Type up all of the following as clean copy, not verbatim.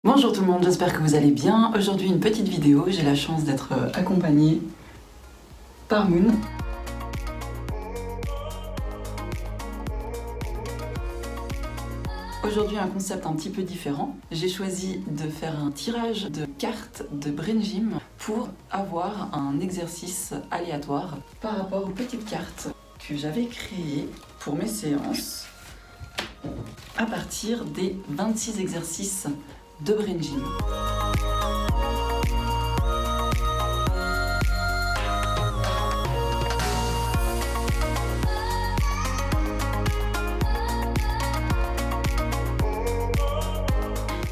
Bonjour tout le monde, j'espère que vous allez bien. Aujourd'hui une petite vidéo, j'ai la chance d'être accompagnée par Moon. Aujourd'hui un concept un petit peu différent. J'ai choisi de faire un tirage de cartes de Brain Gym pour avoir un exercice aléatoire par rapport aux petites cartes que j'avais créées pour mes séances à partir des 26 exercices de Brain Gym.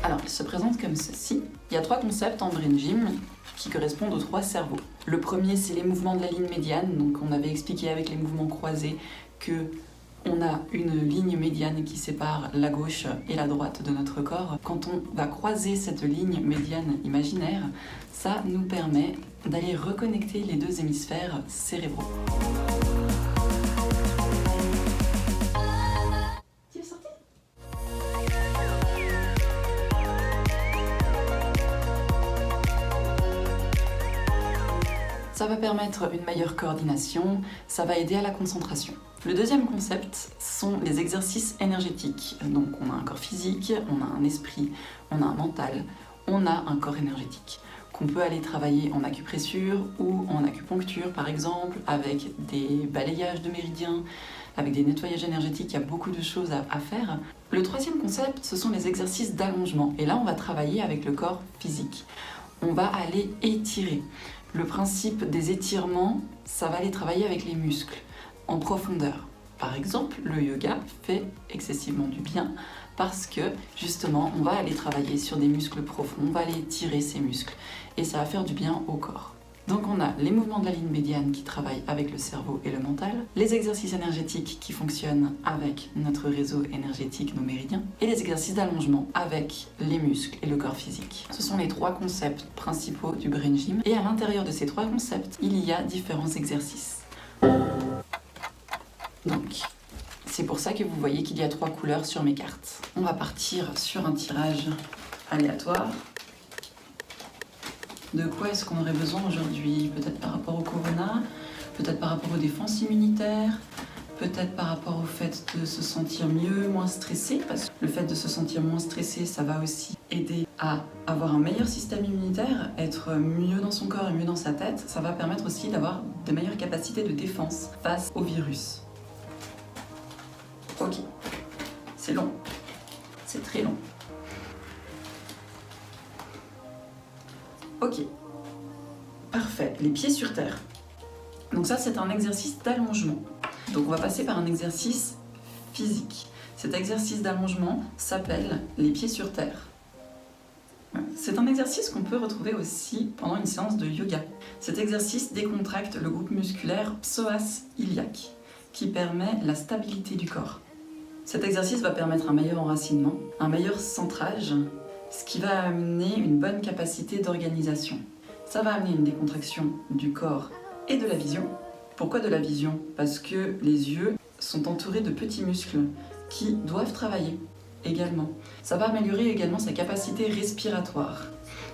Alors, il se présente comme ceci. Il y a 3 concepts en Brain Gym qui correspondent aux 3 cerveaux. Le premier, c'est les mouvements de la ligne médiane. Donc, on avait expliqué avec les mouvements croisés que on a une ligne médiane qui sépare la gauche et la droite de notre corps. Quand on va croiser cette ligne médiane imaginaire, ça nous permet d'aller reconnecter les 2 hémisphères cérébraux. Tu es sorti ? Ça va permettre une meilleure coordination, ça va aider à la concentration. Le deuxième concept sont les exercices énergétiques. Donc on a un corps physique, on a un esprit, on a un mental, on a un corps énergétique qu'on peut aller travailler en acupressure ou en acupuncture par exemple, avec des balayages de méridiens, avec des nettoyages énergétiques, il y a beaucoup de choses à faire. Le troisième concept, ce sont les exercices d'allongement. Et là, on va travailler avec le corps physique. On va aller étirer. Le principe des étirements, ça va aller travailler avec les muscles en profondeur. Par exemple, le yoga fait excessivement du bien parce que justement, on va aller travailler sur des muscles profonds, on va aller étirer ces muscles et ça va faire du bien au corps. Donc on a les mouvements de la ligne médiane qui travaillent avec le cerveau et le mental, les exercices énergétiques qui fonctionnent avec notre réseau énergétique, nos méridiens, et les exercices d'allongement avec les muscles et le corps physique. Ce sont les 3 concepts principaux du Brain Gym, et à l'intérieur de ces 3 concepts, il y a différents exercices. Donc, c'est pour ça que vous voyez qu'il y a 3 couleurs sur mes cartes. On va partir sur un tirage aléatoire. De quoi est-ce qu'on aurait besoin aujourd'hui? Peut-être par rapport au corona, peut-être par rapport aux défenses immunitaires, peut-être par rapport au fait de se sentir mieux, moins stressé, parce que le fait de se sentir moins stressé, ça va aussi aider à avoir un meilleur système immunitaire, être mieux dans son corps et mieux dans sa tête. Ça va permettre aussi d'avoir de meilleures capacités de défense face au virus. Ok, c'est long, c'est très long. Ok, parfait, les pieds sur terre. Donc ça, c'est un exercice d'allongement. Donc on va passer par un exercice physique. Cet exercice d'allongement s'appelle les pieds sur terre. C'est un exercice qu'on peut retrouver aussi pendant une séance de yoga. Cet exercice décontracte le groupe musculaire psoas iliaque, qui permet la stabilité du corps. Cet exercice va permettre un meilleur enracinement, un meilleur centrage, ce qui va amener une bonne capacité d'organisation. Ça va amener une décontraction du corps et de la vision. Pourquoi de la vision? Parce que les yeux sont entourés de petits muscles qui doivent travailler également. Ça va améliorer également sa capacité respiratoire.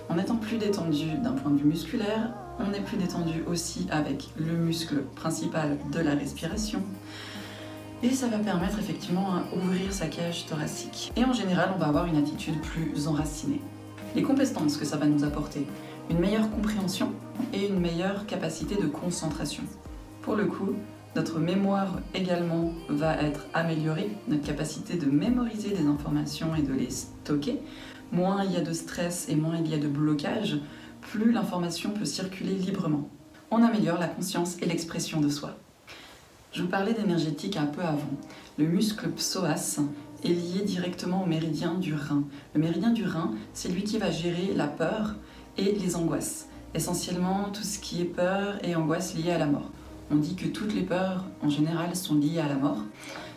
En étant plus détendu d'un point de vue musculaire, on est plus détendu aussi avec le muscle principal de la respiration. Et ça va permettre effectivement à ouvrir sa cage thoracique. Et en général, on va avoir une attitude plus enracinée. Les compétences que ça va nous apporter, une meilleure compréhension et une meilleure capacité de concentration. Pour le coup, notre mémoire également va être améliorée, notre capacité de mémoriser des informations et de les stocker. Moins il y a de stress et moins il y a de blocage, plus l'information peut circuler librement. On améliore la conscience et l'expression de soi. Je vous parlais d'énergétique un peu avant. Le muscle psoas est lié directement au méridien du rein. Le méridien du rein, c'est lui qui va gérer la peur et les angoisses. Essentiellement, tout ce qui est peur et angoisse liées à la mort. On dit que toutes les peurs, en général, sont liées à la mort.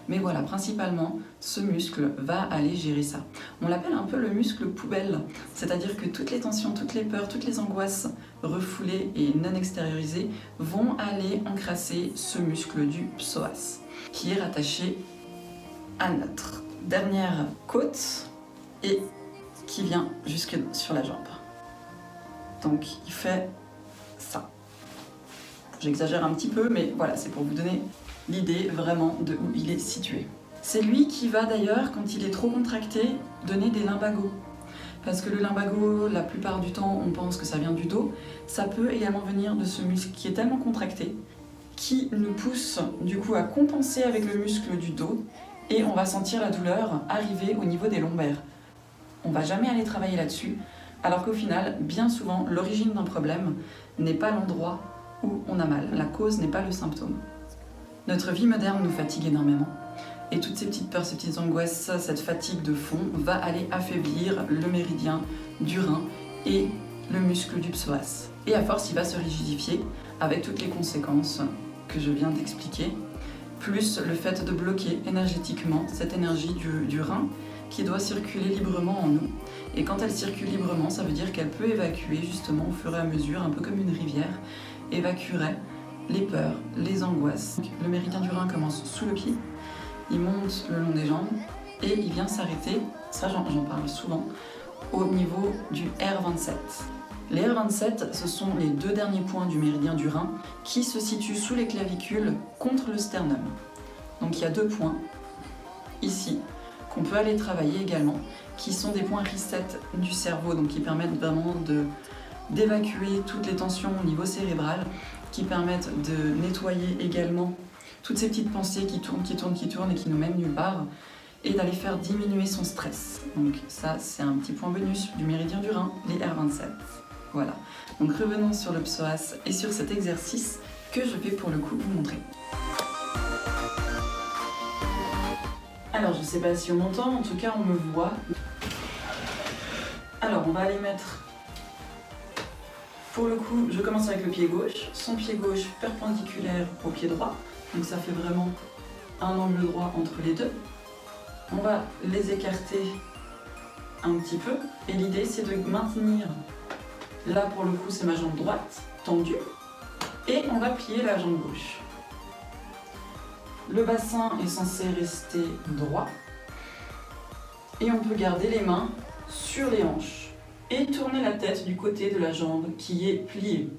Mais voilà, principalement, ce muscle va aller gérer ça. On l'appelle un peu le muscle poubelle, c'est-à-dire que toutes les tensions, toutes les peurs, toutes les angoisses refoulées et non extériorisées vont aller encrasser ce muscle du psoas, qui est rattaché à notre dernière côte et qui vient jusque sur la jambe. Donc il fait ça. J'exagère un petit peu, mais voilà, c'est pour vous donner l'idée vraiment de où il est situé. C'est lui qui va d'ailleurs, quand il est trop contracté, donner des lumbagos. Parce que le lumbago, la plupart du temps, on pense que ça vient du dos. Ça peut également venir de ce muscle qui est tellement contracté, qui nous pousse du coup à compenser avec le muscle du dos, et on va sentir la douleur arriver au niveau des lombaires. On va jamais aller travailler là-dessus, alors qu'au final, bien souvent, l'origine d'un problème n'est pas l'endroit où on a mal. La cause n'est pas le symptôme. Notre vie moderne nous fatigue énormément. Et toutes ces petites peurs, ces petites angoisses, cette fatigue de fond va aller affaiblir le méridien du rein et le muscle du psoas. Et à force, il va se rigidifier avec toutes les conséquences que je viens d'expliquer, plus le fait de bloquer énergétiquement cette énergie du rein qui doit circuler librement en nous. Et quand elle circule librement, ça veut dire qu'elle peut évacuer justement au fur et à mesure, un peu comme une rivière, évacuerait les peurs, les angoisses. Donc, le méridien du rein commence sous le pied, il monte le long des jambes et il vient s'arrêter, ça j'en parle souvent, au niveau du R27. Les R27, ce sont les 2 derniers points du méridien du rein qui se situent sous les clavicules contre le sternum. Donc il y a 2 points ici qu'on peut aller travailler également, qui sont des points reset du cerveau, donc qui permettent vraiment d'évacuer toutes les tensions au niveau cérébral, qui permettent de nettoyer également toutes ces petites pensées qui tournent et qui nous mènent nulle part, et d'aller faire diminuer son stress. Donc ça, c'est un petit point bonus du méridien du rein, les R27. Voilà. Donc revenons sur le psoas et sur cet exercice que je vais pour le coup vous montrer. Alors, je sais pas si on m'entend, en tout cas on me voit. Alors, on va aller mettre... Pour le coup, je commence avec le pied gauche, son pied gauche perpendiculaire au pied droit. Donc ça fait vraiment un angle droit entre les deux. On va les écarter un petit peu. Et l'idée, c'est de maintenir, là pour le coup, c'est ma jambe droite, tendue. Et on va plier la jambe gauche. Le bassin est censé rester droit. Et on peut garder les mains sur les hanches. Et tourner la tête du côté de la jambe qui est pliée.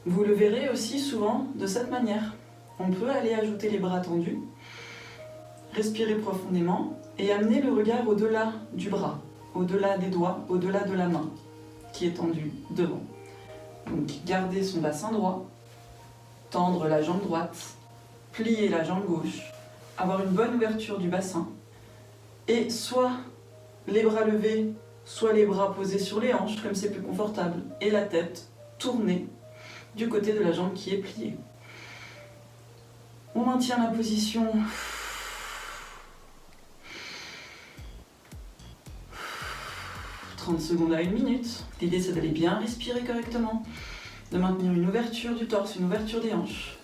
Vous le verrez aussi souvent de cette manière. On peut aller ajouter les bras tendus, respirer profondément et amener le regard au-delà du bras, au-delà des doigts, au-delà de la main qui est tendue devant. Donc garder son bassin droit, tendre la jambe droite, plier la jambe gauche, avoir une bonne ouverture du bassin et soit les bras levés, soit les bras posés sur les hanches comme c'est plus confortable et la tête tournée du côté de la jambe qui est pliée. On maintient la position. 30 secondes à 1 minute. L'idée c'est d'aller bien respirer correctement, de maintenir une ouverture du torse, une ouverture des hanches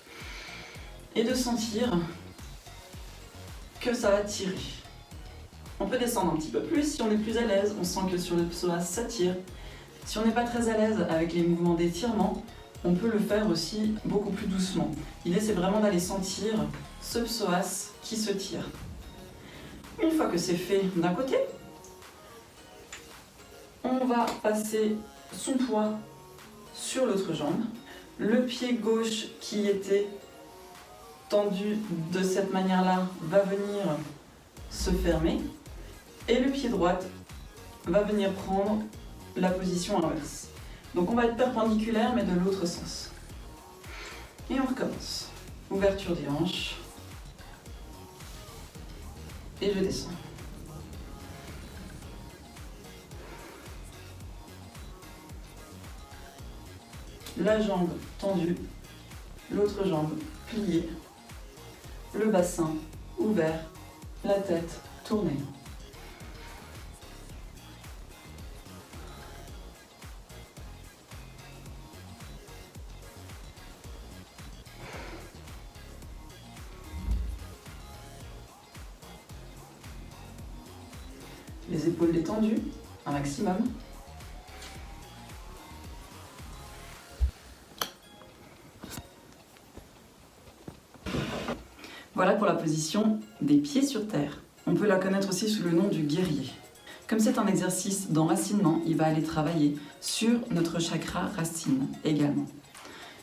et de sentir que ça va tirer. On peut descendre un petit peu plus si on est plus à l'aise, on sent que sur le psoas ça tire. Si on n'est pas très à l'aise avec les mouvements d'étirement, on peut le faire aussi beaucoup plus doucement. L'idée c'est vraiment d'aller sentir ce psoas qui se tire. Une fois que c'est fait d'un côté, on va passer son poids sur l'autre jambe. Le pied gauche qui était tendu de cette manière-là va venir se fermer et le pied droit va venir prendre la position inverse. Donc on va être perpendiculaire mais de l'autre sens. Et on recommence. Ouverture des hanches. Et je descends. La jambe tendue, l'autre jambe pliée, le bassin ouvert, la tête tournée. Les épaules détendues, un maximum. Voilà pour la position des pieds sur terre. On peut la connaître aussi sous le nom du guerrier. Comme c'est un exercice d'enracinement, il va aller travailler sur notre chakra racine également.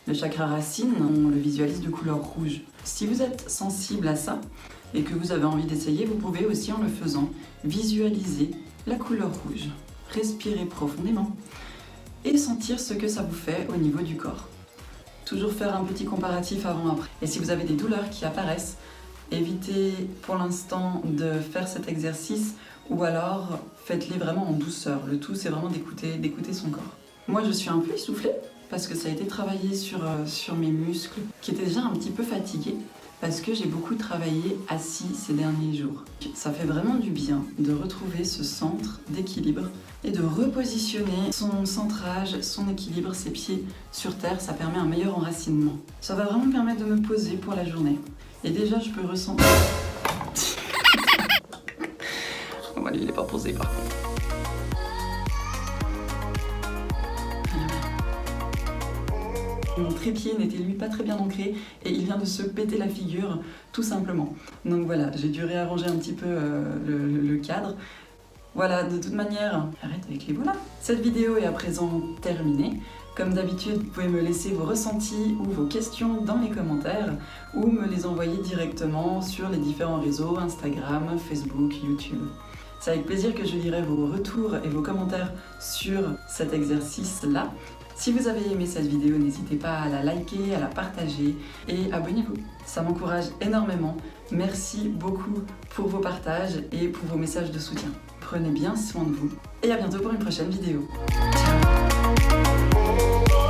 Le chakra racine, on le visualise de couleur rouge. Si vous êtes sensible à ça et que vous avez envie d'essayer, vous pouvez aussi en le faisant visualiser la couleur rouge. Respirez profondément et sentir ce que ça vous fait au niveau du corps. Toujours faire un petit comparatif avant-après. Et si vous avez des douleurs qui apparaissent, évitez pour l'instant de faire cet exercice ou alors faites-les vraiment en douceur. Le tout, c'est vraiment d'écouter son corps. Moi, je suis un peu essoufflée parce que ça a été travaillé sur mes muscles qui étaient déjà un petit peu fatigués parce que j'ai beaucoup travaillé assis ces derniers jours. Ça fait vraiment du bien de retrouver ce centre d'équilibre et de repositionner son centrage, son équilibre, ses pieds sur terre. Ça permet un meilleur enracinement. Ça va vraiment me permettre de me poser pour la journée. Et déjà, je peux ressentir... Bon, lui, il n'est pas posé par contre. Mon trépied n'était lui pas très bien ancré et il vient de se péter la figure tout simplement. Donc voilà, j'ai dû réarranger un petit peu le cadre. Voilà, de toute manière, arrête avec les voilà. Cette vidéo est à présent terminée. Comme d'habitude, vous pouvez me laisser vos ressentis ou vos questions dans les commentaires ou me les envoyer directement sur les différents réseaux, Instagram, Facebook, YouTube. C'est avec plaisir que je lirai vos retours et vos commentaires sur cet exercice-là. Si vous avez aimé cette vidéo, n'hésitez pas à la liker, à la partager et abonnez-vous. Ça m'encourage énormément. Merci beaucoup pour vos partages et pour vos messages de soutien. Prenez bien soin de vous et à bientôt pour une prochaine vidéo. Ciao.